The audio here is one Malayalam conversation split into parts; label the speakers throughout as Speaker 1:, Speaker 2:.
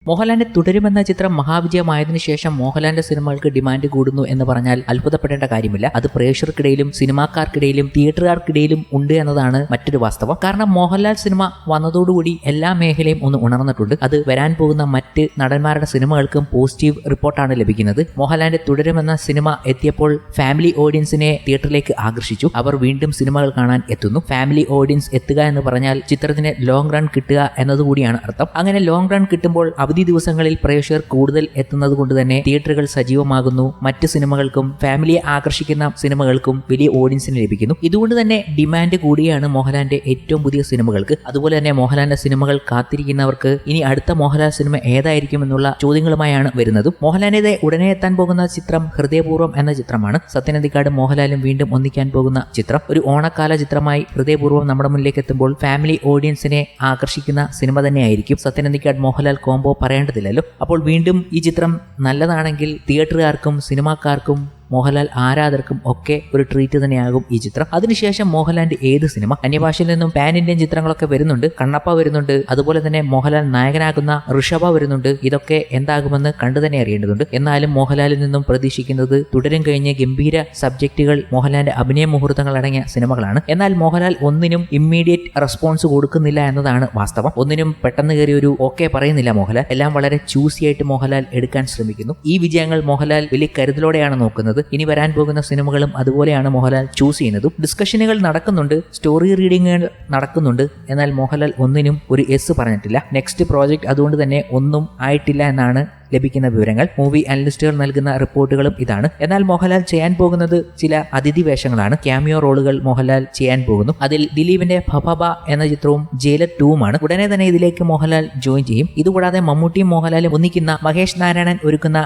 Speaker 1: മോഹൻലാലിന്റെ തുടരുമെന്ന ചിത്രം മഹാവിജയമായതിനു ശേഷം മോഹൻലാലിന്റെ സിനിമകൾക്ക് ഡിമാൻഡ് കൂടുന്നു എന്ന് പറഞ്ഞാൽ അത്ഭുതപ്പെടേണ്ട കാര്യമില്ല. അത് പ്രേക്ഷകർക്കിടയിലും സിനിമാക്കാർക്കിടയിലും തിയേറ്ററുകാർക്കിടയിലും ഉണ്ട് എന്നതാണ് മറ്റൊരു വാസ്തവം. കാരണം മോഹൻലാൽ സിനിമ വന്നതോടുകൂടി എല്ലാ മേഖലയും ഒന്ന് ഉണർന്നിട്ടുണ്ട്. അത് വരാൻ പോകുന്ന മറ്റ് നടന്മാരുടെ സിനിമകൾക്കും പോസിറ്റീവ് റിപ്പോർട്ടാണ് ലഭിക്കുന്നത്. മോഹൻലാലിന്റെ തുടരുമെന്ന സിനിമ എത്തിയപ്പോൾ ഫാമിലി ഓഡിയൻസിനെ തിയേറ്ററിലേക്ക് ആകർഷിച്ചു. അവർ വീണ്ടും സിനിമകൾ കാണാൻ എത്തുന്നു. ഫാമിലി ഓഡിയൻസ് എത്തുക എന്ന് പറഞ്ഞാൽ ചിത്രത്തിന് ലോങ് റൺ കിട്ടുക എന്നതുകൂടിയാണ് അർത്ഥം. അങ്ങനെ ലോങ് റൺ കിട്ടുമ്പോൾ അവധി ദിവസങ്ങളിൽ പ്രേക്ഷകർ കൂടുതൽ എത്തുന്നത് കൊണ്ട് തന്നെ തിയേറ്ററുകൾ സജീവമാകുന്നു. മറ്റ് സിനിമകൾക്കും ഫാമിലിയെ ആകർഷിക്കുന്ന സിനിമകൾക്കും വലിയ ഓഡിയൻസിന് ലഭിക്കുന്നു. ഇതുകൊണ്ട് തന്നെ ഡിമാൻഡ് കൂടിയാണ് മോഹൻലാലിന്റെ ഏറ്റവും പുതിയ സിനിമകൾക്ക്. അതുപോലെ തന്നെ മോഹൻലാലിന്റെ സിനിമകൾ കാത്തിരിക്കുന്നവർക്ക് ഇനി അടുത്ത മോഹൻലാൽ സിനിമ ഏതായിരിക്കും എന്നുള്ള ചോദ്യങ്ങളുമായാണ് വരുന്നതും. മോഹൻലാലിന്റെ ഉടനെ എത്താൻ പോകുന്ന ചിത്രം ഹൃദയപൂർവ്വം എന്ന ചിത്രമാണ്. സത്യനന്ദിക്കാടും മോഹൻലാലും വീണ്ടും ഒന്നിക്കാൻ പോകുന്ന ചിത്രം ഒരു ഓണക്കാല ചിത്രമായി ഹൃദയപൂർവ്വം നമ്മുടെ മുന്നിലേക്ക് എത്തുമ്പോൾ ഫാമിലി ഓഡിയൻസിനെ ആകർഷിക്കുന്ന സിനിമ തന്നെയായിരിക്കും. സത്യനന്ദിക്കാട് മോഹൻലാൽ കോംബോ പറയേണ്ടതില്ലല്ലോ. അപ്പോൾ വീണ്ടും ഈ ചിത്രം നല്ലതാണെങ്കിൽ തിയേറ്ററുകാർക്കും സിനിമാക്കാർക്കും മോഹൻലാൽ ആരാധകർക്കും ഒക്കെ ഒരു ട്രീറ്റ് തന്നെയാകും ഈ ചിത്രം. അതിനുശേഷം മോഹൻലാലിന്റെ ഏത് സിനിമ അന്യഭാഷയിൽ നിന്നും പാൻ ഇന്ത്യൻ ചിത്രങ്ങളൊക്കെ വരുന്നുണ്ട്. കണ്ണപ്പ വരുന്നുണ്ട്. അതുപോലെ തന്നെ മോഹൻലാൽ നായകനാകുന്ന ഋഷഭ വരുന്നുണ്ട്. ഇതൊക്കെ എന്താകുമെന്ന് കണ്ടു തന്നെ അറിയേണ്ടതുണ്ട്. എന്നാലും മോഹൻലാലിൽ നിന്നും പ്രതീക്ഷിക്കുന്നത് തുടരും കഴിഞ്ഞ് ഗംഭീര സബ്ജക്റ്റുകൾ മോഹൻലാലിന്റെ അഭിനയ മുഹൂർത്തങ്ങൾ അടങ്ങിയ സിനിമകളാണ്. എന്നാൽ മോഹൻലാൽ ഒന്നിനും ഇമ്മീഡിയറ്റ് റെസ്പോൺസ് കൊടുക്കുന്നില്ല എന്നതാണ് വാസ്തവം. ഒന്നിനും പെട്ടെന്ന് കയറി ഒരു ഓക്കെ പറയുന്നില്ല മോഹൻലാൽ. എല്ലാം വളരെ ചൂസിയായിട്ട് മോഹൻലാൽ എടുക്കാൻ ശ്രമിക്കുന്നു. ഈ വിജയങ്ങൾ മോഹൻലാൽ വലിയ കരുതലോടെയാണ് നോക്കുന്നത്. ഇനി വരാൻ പോകുന്ന സിനിമകളും അതുപോലെയാണ് മോഹൻലാൽ ചൂസ് ചെയ്യുന്നതും. ഡിസ്കഷനുകൾ നടക്കുന്നുണ്ട്, സ്റ്റോറി റീഡിങ്ങുകൾ നടക്കുന്നുണ്ട്. എന്നാൽ മോഹൻലാൽ ഒന്നിനും ഒരു എസ് പറഞ്ഞിട്ടില്ല. നെക്സ്റ്റ് പ്രോജക്റ്റ് അതുകൊണ്ട് തന്നെ ഒന്നും ആയിട്ടില്ല എന്നാണ് ലഭിക്കുന്ന വിവരങ്ങൾ. മൂവി അനലിസ്റ്റുകൾ നൽകുന്ന റിപ്പോർട്ടുകളും ഇതാണ്. എന്നാൽ മോഹൻലാൽ ചെയ്യാൻ പോകുന്നത് ചില അതിഥി വേഷങ്ങളാണ്. ക്യാമിയോ റോളുകൾ മോഹൻലാൽ ചെയ്യാൻ പോകുന്നു. അതിൽ ദിലീപിന്റെ ഭബബ എന്ന ചിത്രവും ജയിലർ 2മാണ്. ഉടനെ തന്നെ ഇതിലേക്ക് മോഹൻലാൽ ജോയിൻ ചെയ്യും. ഇതുകൂടാതെ മമ്മൂട്ടിയും മോഹൻലാലും ഒന്നിക്കുന്ന മഹേഷ് നാരായണൻ ഒരുക്കുന്ന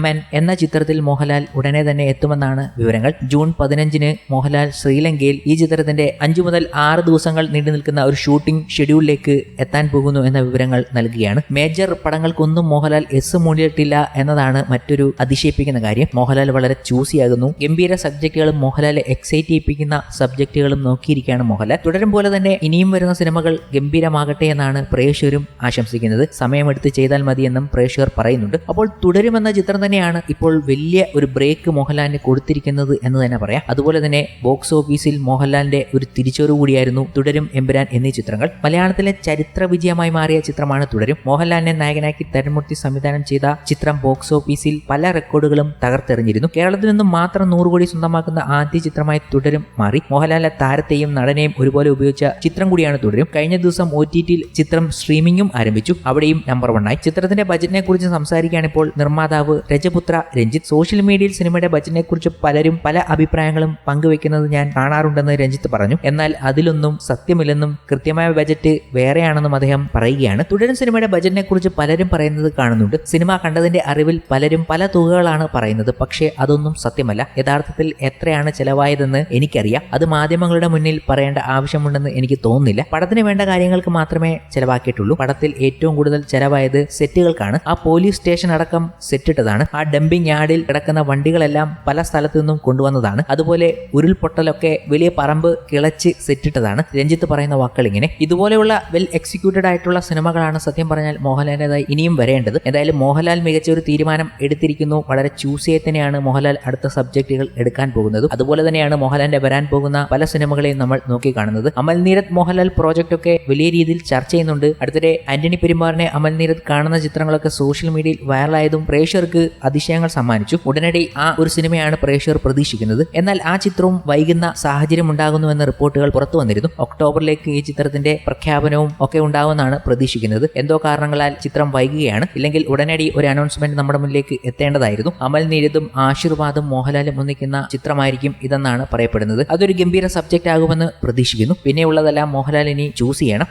Speaker 1: MN എന്ന ചിത്രത്തിൽ മോഹൻലാൽ ഉടനെ തന്നെ എത്തുമെന്നാണ് വിവരങ്ങൾ. ജൂൺ 15 മോഹൻലാൽ ശ്രീലങ്കയിൽ ഈ ചിത്രത്തിന്റെ 5 മുതൽ 6 ദിവസങ്ങൾ നീണ്ടു നിൽക്കുന്ന ഒരു ഷൂട്ടിംഗ് ഷെഡ്യൂളിലേക്ക് എത്താൻ പോകുന്നു എന്ന വിവരങ്ങൾ നൽകുകയാണ്. മേജർ പടങ്ങൾക്കൊന്നും മോഹൻലാൽ മൂടിയിട്ടില്ല എന്നതാണ് മറ്റൊരു അതിശയിപ്പിക്കുന്ന കാര്യം. മോഹൻലാൽ വളരെ ചൂസിയാകുന്നു. ഗംഭീര സബ്ജക്റ്റുകളും മോഹൻലാലെ എക്സൈറ്റ് ചെയ്യിപ്പിക്കുന്ന സബ്ജക്റ്റുകളും നോക്കിയിരിക്കുകയാണ് മോഹൻലാൽ. തുടരും പോലെ തന്നെ ഇനിയും വരുന്ന സിനിമകൾ ഗംഭീരമാകട്ടെ എന്നാണ് പ്രേക്ഷകരും ആശംസിക്കുന്നത്. സമയമെടുത്ത് ചെയ്താൽ മതിയെന്നും പ്രേക്ഷകർ പറയുന്നുണ്ട്. അപ്പോൾ തുടരുമെന്ന ചിത്രം തന്നെയാണ് ഇപ്പോൾ വലിയ ഒരു ബ്രേക്ക് മോഹൻലാലിന് കൊടുത്തിരിക്കുന്നത് എന്ന് തന്നെ പറയാം. അതുപോലെ തന്നെ ബോക്സ് ഓഫീസിൽ മോഹൻലാലിന്റെ ഒരു തിരിച്ചുവരവ് കൂടിയായിരുന്നു തുടരും, എമ്പുരാൻ എന്നീ ചിത്രങ്ങൾ. മലയാളത്തിലെ ചരിത്ര വിജയമായി മാറിയ ചിത്രമാണ് തുടരും. മോഹൻലാലിനെ നായകനാക്കി തരുൺമൂർത്തി സംവിധാനം ചെയ്ത ചിത്രം ബോക്സ് ഓഫീസിൽ പല റെക്കോർഡുകളും തകർത്തെറിഞ്ഞിരുന്നു. കേരളത്തിൽ നിന്നും മാത്രം 100 കോടി സ്വന്തമാക്കുന്ന ആദ്യ ചിത്രമായി തുടരും മാറി. മോഹൻലാലിന്റെ താരത്തെയും നടനെയും ഒരുപോലെ ഉപയോഗിച്ച ചിത്രം കൂടിയാണ് തുടരും. കഴിഞ്ഞ ദിവസം OTTയിൽ ചിത്രം സ്ട്രീമിംഗും ആരംഭിച്ചു. അവിടെയും നമ്പർ 1 ആയി. ചിത്രത്തിന്റെ ബജറ്റിനെ കുറിച്ച് സംസാരിക്കുകയാണിപ്പോൾ നിർമ്മാതാവ് രജപുത്ര രഞ്ജിത്ത്. സോഷ്യൽ മീഡിയയിൽ സിനിമയുടെ ബജറ്റിനെ കുറിച്ച് പലരും പല അഭിപ്രായങ്ങളും പങ്കുവെക്കുന്നത് ഞാൻ കാണാറുണ്ടെന്ന് രഞ്ജിത്ത് പറഞ്ഞു. എന്നാൽ അതിലൊന്നും സത്യമില്ലെന്നും കൃത്യമായ ബജറ്റ് വേറെയാണെന്നും അദ്ദേഹം പറയുകയാണ്. തുടരും സിനിമയുടെ ബജറ്റിനെ കുറിച്ച് പലരും പറയുന്നത് കാണുന്നുണ്ട്. സിനിമ കണ്ടതിന്റെ അറിവിൽ പലരും പല തുകകളാണ് പറയുന്നത്. പക്ഷേ അതൊന്നും സത്യമല്ല. യഥാർത്ഥത്തിൽ എത്രയാണ് ചെലവായതെന്ന് എനിക്കറിയാം. അത് മാധ്യമങ്ങളുടെ മുന്നിൽ പറയേണ്ട ആവശ്യമുണ്ടെന്ന് എനിക്ക് തോന്നുന്നില്ല. പടത്തിന് വേണ്ട കാര്യങ്ങൾക്ക് മാത്രമേ ചെലവാക്കിയിട്ടുള്ളൂ. പടത്തിൽ ഏറ്റവും കൂടുതൽ ചെലവായത് സെറ്റുകൾക്കാണ്. ആ പോലീസ് സ്റ്റേഷൻ അടക്കം സെറ്റിട്ടതാണ്. ആ ഡംപിംഗ് യാർഡിൽ കിടക്കുന്ന വണ്ടികളെല്ലാം പല സ്ഥലത്തു നിന്നും കൊണ്ടുവന്നതാണ്. അതുപോലെ ഉരുൾപൊട്ടലൊക്കെ വലിയ പറമ്പ് കിളച്ച് സെറ്റിട്ടതാണ്. രഞ്ജിത്ത് പറയുന്ന വാക്കുകൾ ഇങ്ങനെ. ഇതുപോലെയുള്ള വെൽ എക്സിക്യൂട്ടഡ് ആയിട്ടുള്ള സിനിമകളാണ് സത്യം പറഞ്ഞാൽ മോഹൻലാലിൻ്റെതായി ഇനിയും വരേണ്ടത്. എന്തായാലും മോഹൻലാൽ മികച്ച ഒരു തീരുമാനം എടുത്തിരിക്കുന്നു. വളരെ ചൂസിയായി തന്നെയാണ് മോഹൻലാൽ അടുത്ത സബ്ജക്റ്റുകൾ എടുക്കാൻ പോകുന്നത്. അതുപോലെ തന്നെയാണ് മോഹൻലാലിന്റെ വരാൻ പോകുന്ന പല സിനിമകളെയും നമ്മൾ നോക്കി കാണുന്നത്. അമൽ നീരദ് മോഹൻലാൽ പ്രോജക്റ്റ് ഒക്കെ വലിയ രീതിയിൽ ചർച്ച ചെയ്യുന്നുണ്ട്. അടുത്തിടെ ആന്റണി പെരുമ്പാറിനെ അമൽ നീരദ് കാണുന്ന ചിത്രങ്ങളൊക്കെ സോഷ്യൽ മീഡിയയിൽ വൈറലായതും പ്രേക്ഷകർക്ക് അതിശയങ്ങൾ സമ്മാനിച്ചു. ഉടനടി ആ ഒരു സിനിമയാണ് പ്രേക്ഷകർ പ്രതീക്ഷിക്കുന്നത്. എന്നാൽ ആ ചിത്രവും വൈകുന്ന സാഹചര്യം ഉണ്ടാകുന്നുവെന്ന റിപ്പോർട്ടുകൾ പുറത്തു വന്നിരുന്നു. ഒക്ടോബറിലേക്ക് ഈ ചിത്രത്തിന്റെ പ്രഖ്യാപനവും ഒക്കെ ഉണ്ടാവുമെന്നാണ് പ്രതീക്ഷിക്കുന്നത്. എന്തോ കാരണങ്ങളാൽ ചിത്രം വൈകുകയാണ്. ഇല്ലെങ്കിൽ ഉടനടി ഒരു അനൗൺസ്മെന്റ് നമ്മുടെ മുന്നിലേക്ക് എത്തേണ്ടതായിരുന്നു. അമൽ നീരദും ആശീർവാദും മോഹൻലാലും ഒന്നിക്കുന്ന ചിത്രമായിരിക്കും ഇതെന്നാണ് പറയപ്പെടുന്നത്. അതൊരു ഗംഭീര സബ്ജക്റ്റ് ആകുമെന്ന് പ്രതീക്ഷിക്കുന്നു. പിന്നെയുള്ളതെല്ലാം മോഹൻലാൽ ഇനി ചൂസ് ചെയ്യണം.